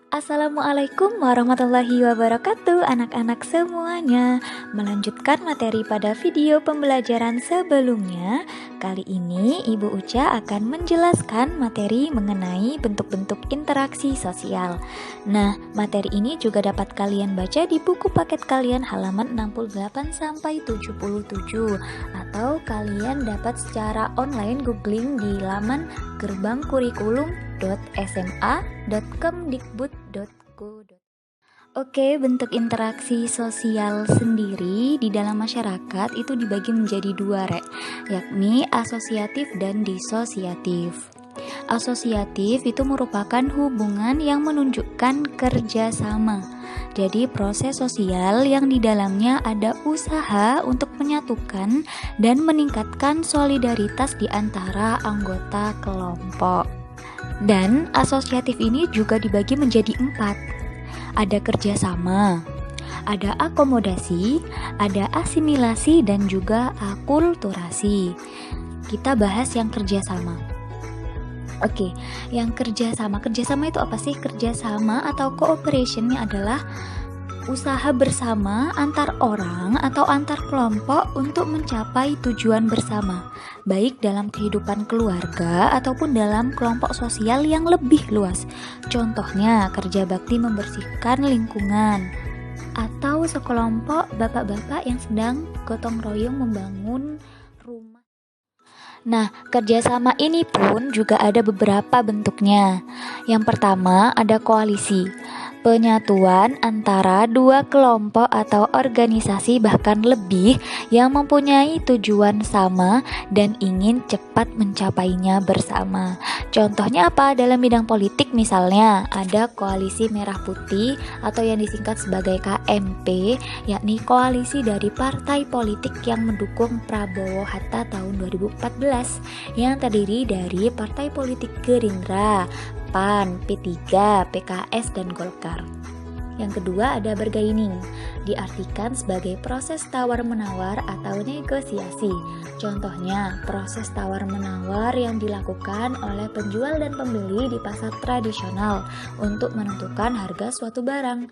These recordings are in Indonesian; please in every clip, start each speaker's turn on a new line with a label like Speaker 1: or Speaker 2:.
Speaker 1: Assalamualaikum warahmatullahi wabarakatuh anak-anak semuanya. Melanjutkan materi pada video pembelajaran sebelumnya, kali ini Ibu Uca akan menjelaskan materi mengenai bentuk-bentuk interaksi sosial. Nah, materi ini juga dapat kalian baca di buku paket kalian halaman 68-77, atau kalian dapat secara online googling di laman gerbangkurikulum.sma.kemdikbud.go. Oke, bentuk interaksi sosial sendiri di dalam masyarakat itu dibagi menjadi dua, yakni asosiatif dan disosiatif. Asosiatif itu merupakan hubungan yang menunjukkan kerjasama. Jadi proses sosial yang di dalamnya ada usaha untuk menyatukan dan meningkatkan solidaritas di antara anggota kelompok. Dan asosiatif ini juga dibagi menjadi 4. Ada kerjasama, ada akomodasi, ada asimilasi, dan juga akulturasi. Kita bahas yang kerjasama. Oke, yang kerjasama itu apa sih? Kerjasama atau cooperation-nya adalah usaha bersama antar orang atau antar kelompok untuk mencapai tujuan bersama, baik dalam kehidupan keluarga ataupun dalam kelompok sosial yang lebih luas. Contohnya, kerja bakti membersihkan lingkungan, atau sekelompok bapak-bapak yang sedang gotong royong membangun rumah. Nah, kerjasama ini pun juga ada beberapa bentuknya. Yang pertama ada koalisi, penyatuan antara dua kelompok atau organisasi bahkan lebih yang mempunyai tujuan sama dan ingin cepat mencapainya bersama. Contohnya apa? Dalam bidang politik misalnya ada koalisi merah putih atau yang disingkat sebagai KMP, yakni koalisi dari partai politik yang mendukung Prabowo Hatta tahun 2014 yang terdiri dari partai politik Gerindra, PAN, P3, PKS, dan Golkar. Yang kedua ada bargaining, diartikan sebagai proses tawar-menawar atau negosiasi. Contohnya, proses tawar-menawar yang dilakukan oleh penjual dan pembeli di pasar tradisional untuk menentukan harga suatu barang.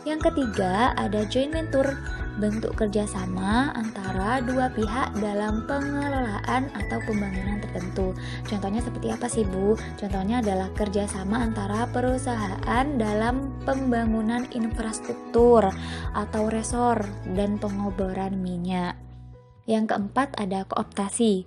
Speaker 1: Yang ketiga ada joint venture, bentuk kerjasama antara dua pihak dalam pengelolaan atau pembangunan tertentu. Contohnya seperti apa sih, Bu? Contohnya adalah kerjasama antara perusahaan dalam pembangunan infrastruktur atau resor dan pengoboran minyak. Yang keempat ada kooptasi.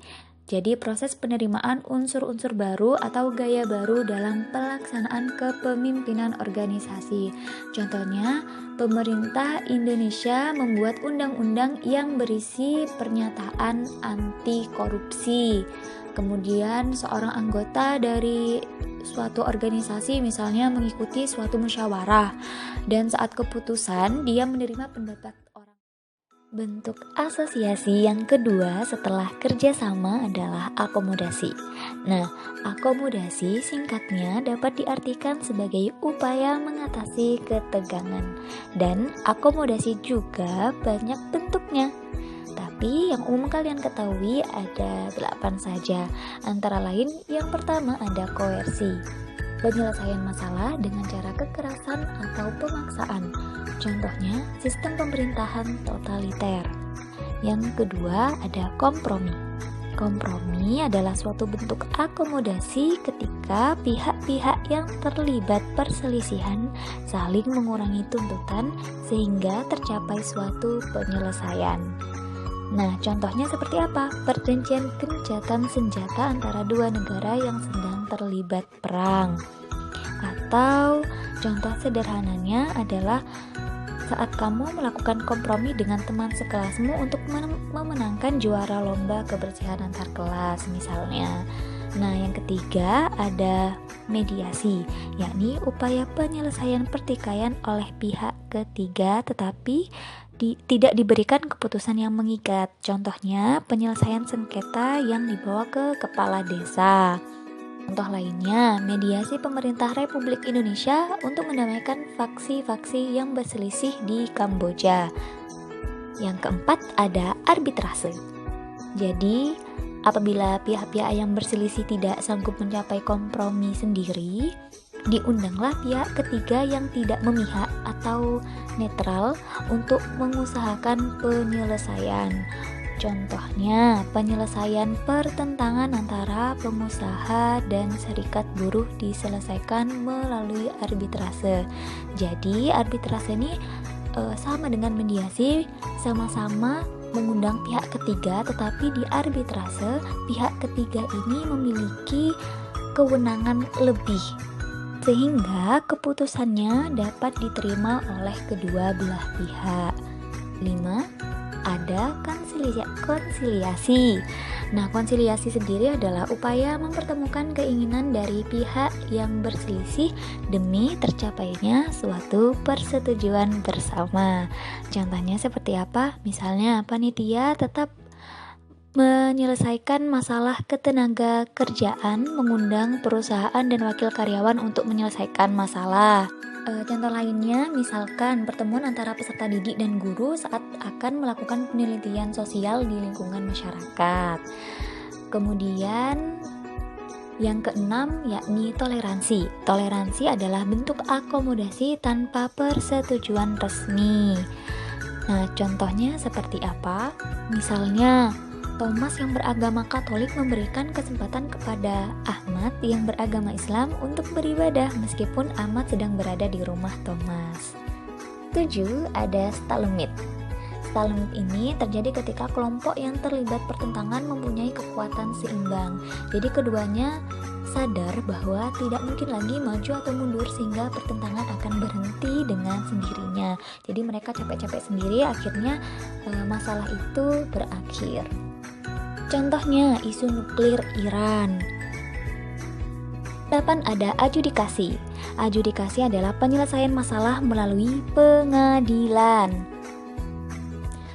Speaker 1: Jadi proses penerimaan unsur-unsur baru atau gaya baru dalam pelaksanaan kepemimpinan organisasi. Contohnya, pemerintah Indonesia membuat undang-undang yang berisi pernyataan anti korupsi. Kemudian seorang anggota dari suatu organisasi misalnya mengikuti suatu musyawarah dan saat keputusan dia menerima pendapat orang. Bentuk asosiasi yang kedua setelah kerjasama adalah akomodasi. Nah, akomodasi singkatnya dapat diartikan sebagai upaya mengatasi ketegangan, dan akomodasi juga banyak bentuknya. Tapi yang umum kalian ketahui ada 8 saja. Antara lain yang pertama ada koersi, penyelesaian masalah dengan cara kekerasan atau pemaksaan. Contohnya sistem pemerintahan totaliter. Yang kedua ada kompromi. Kompromi adalah suatu bentuk akomodasi ketika pihak-pihak yang terlibat perselisihan saling mengurangi tuntutan sehingga tercapai suatu penyelesaian. Nah, contohnya seperti apa? Perjanjian gencatan senjata antara dua negara yang sedang terlibat perang. Atau contoh sederhananya adalah saat kamu melakukan kompromi dengan teman sekelasmu untuk memenangkan juara lomba kebersihan antar kelas misalnya. Nah, yang ketiga ada mediasi, yakni upaya penyelesaian pertikaian oleh pihak ketiga tetapi tidak diberikan keputusan yang mengikat. Contohnya penyelesaian sengketa yang dibawa ke kepala desa. Contoh lainnya, mediasi pemerintah Republik Indonesia untuk mendamaikan faksi-faksi yang berselisih di Kamboja. Yang keempat ada arbitrase. Jadi, apabila pihak-pihak yang berselisih tidak sanggup mencapai kompromi sendiri, diundanglah pihak ketiga yang tidak memihak atau netral untuk mengusahakan penyelesaian. Contohnya, penyelesaian pertentangan antara pengusaha dan serikat buruh diselesaikan melalui arbitrase. Jadi, arbitrase ini sama dengan mediasi, sama-sama mengundang pihak ketiga, tetapi di arbitrase pihak ketiga ini memiliki kewenangan lebih, sehingga keputusannya dapat diterima oleh kedua belah pihak. 5. Ada konsiliasi. Nah, konsiliasi sendiri adalah upaya mempertemukan keinginan dari pihak yang berselisih demi tercapainya suatu persetujuan bersama. Contohnya seperti apa? Misalnya panitia tetap menyelesaikan masalah ketenaga kerjaan, mengundang perusahaan dan wakil karyawan untuk menyelesaikan masalah. Contoh lainnya, misalkan pertemuan antara peserta didik dan guru saat akan melakukan penelitian sosial di lingkungan masyarakat. Kemudian yang keenam, yakni toleransi. Toleransi adalah bentuk akomodasi tanpa persetujuan resmi. Nah, contohnya seperti apa? Misalnya, Thomas yang beragama Katolik memberikan kesempatan kepada Ahmad yang beragama Islam untuk beribadah meskipun Ahmad sedang berada di rumah Thomas. 7. Ada stalemate. Stalemate ini terjadi ketika kelompok yang terlibat pertentangan mempunyai kekuatan seimbang. Jadi keduanya sadar bahwa tidak mungkin lagi maju atau mundur sehingga pertentangan akan berhenti dengan sendirinya. Jadi mereka capek-capek sendiri, akhirnya masalah itu berakhir. Contohnya isu nuklir Iran. 8. Ada adjudikasi. Adjudikasi adalah penyelesaian masalah melalui pengadilan.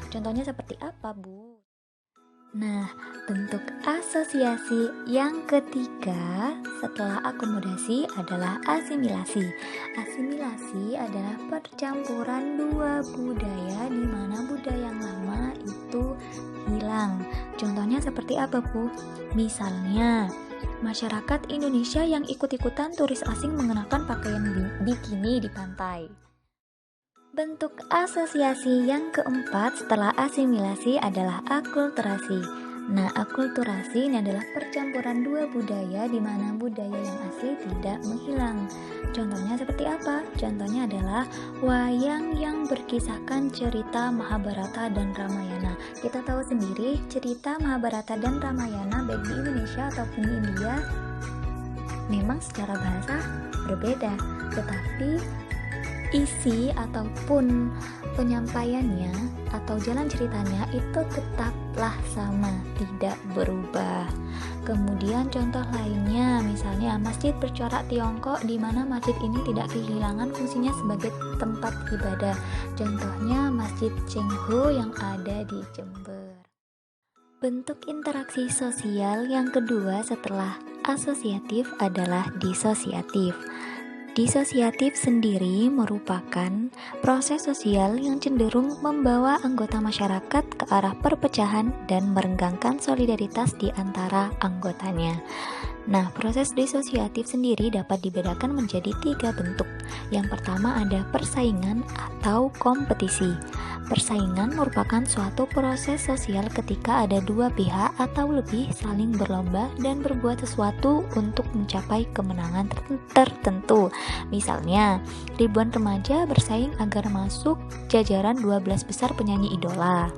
Speaker 1: Contohnya seperti apa, Bu? Nah, bentuk asosiasi yang ketiga setelah akomodasi adalah asimilasi. Asimilasi adalah percampuran dua budaya di mana budaya yang lama itu hilang. Contohnya seperti apa, Bu? Misalnya, masyarakat Indonesia yang ikut-ikutan turis asing mengenakan pakaian bikini di pantai. Bentuk asosiasi yang keempat setelah asimilasi adalah akulturasi. Nah, akulturasi ini adalah percampuran dua budaya di mana budaya yang asli tidak menghilang. Contohnya seperti apa? Contohnya adalah wayang yang berkisahkan cerita Mahabharata dan Ramayana. Kita tahu sendiri cerita Mahabharata dan Ramayana baik di Indonesia ataupun di India memang secara bahasa berbeda, tetapi isi ataupun penyampaiannya atau jalan ceritanya itu tetaplah sama, tidak berubah. Kemudian contoh lainnya, misalnya masjid bercorak Tiongkok di mana masjid ini tidak kehilangan fungsinya sebagai tempat ibadah. Contohnya Masjid Cengho yang ada di Jember. Bentuk interaksi sosial yang kedua setelah asosiatif adalah disosiatif. Disosiatif sendiri merupakan proses sosial yang cenderung membawa anggota masyarakat ke arah perpecahan dan merenggangkan solidaritas di antara anggotanya. Nah, proses disosiatif sendiri dapat dibedakan menjadi 3 bentuk. Yang pertama ada persaingan atau kompetisi. Persaingan merupakan suatu proses sosial ketika ada dua pihak atau lebih saling berlomba dan berbuat sesuatu untuk mencapai kemenangan tertentu. Misalnya, ribuan remaja bersaing agar masuk jajaran 12 besar penyanyi idola.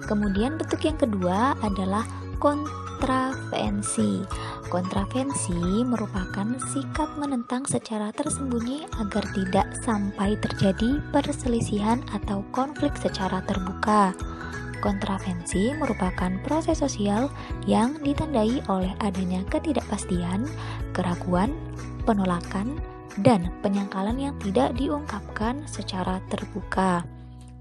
Speaker 1: Kemudian bentuk yang kedua adalah kontravensi. Kontravensi merupakan sikap menentang secara tersembunyi agar tidak sampai terjadi perselisihan atau konflik secara terbuka. Kontravensi merupakan proses sosial yang ditandai oleh adanya ketidakpastian, keraguan, penolakan, dan penyangkalan yang tidak diungkapkan secara terbuka.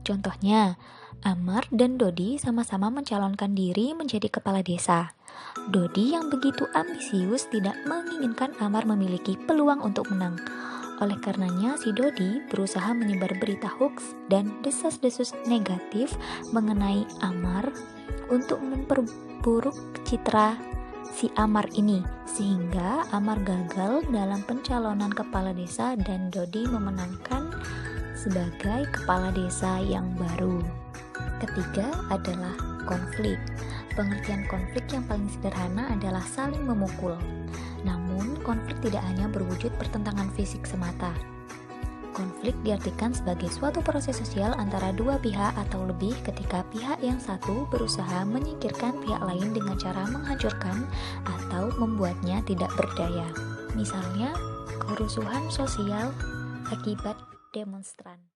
Speaker 1: Contohnya, Amar dan Dodi sama-sama mencalonkan diri menjadi kepala desa. Dodi yang begitu ambisius tidak menginginkan Amar memiliki peluang untuk menang. Oleh karenanya, si Dodi berusaha menyebar berita hoax dan desas-desus negatif mengenai Amar untuk memperburuk citra si Amar ini, sehingga Amar gagal dalam pencalonan kepala desa dan Dodi memenangkan sebagai kepala desa yang baru. Ketiga adalah konflik. Pengertian konflik yang paling sederhana adalah saling memukul. Namun, konflik tidak hanya berwujud pertentangan fisik semata. Konflik diartikan sebagai suatu proses sosial antara dua pihak atau lebih ketika pihak yang satu berusaha menyingkirkan pihak lain dengan cara menghancurkan atau membuatnya tidak berdaya. Misalnya, kerusuhan sosial akibat demonstran.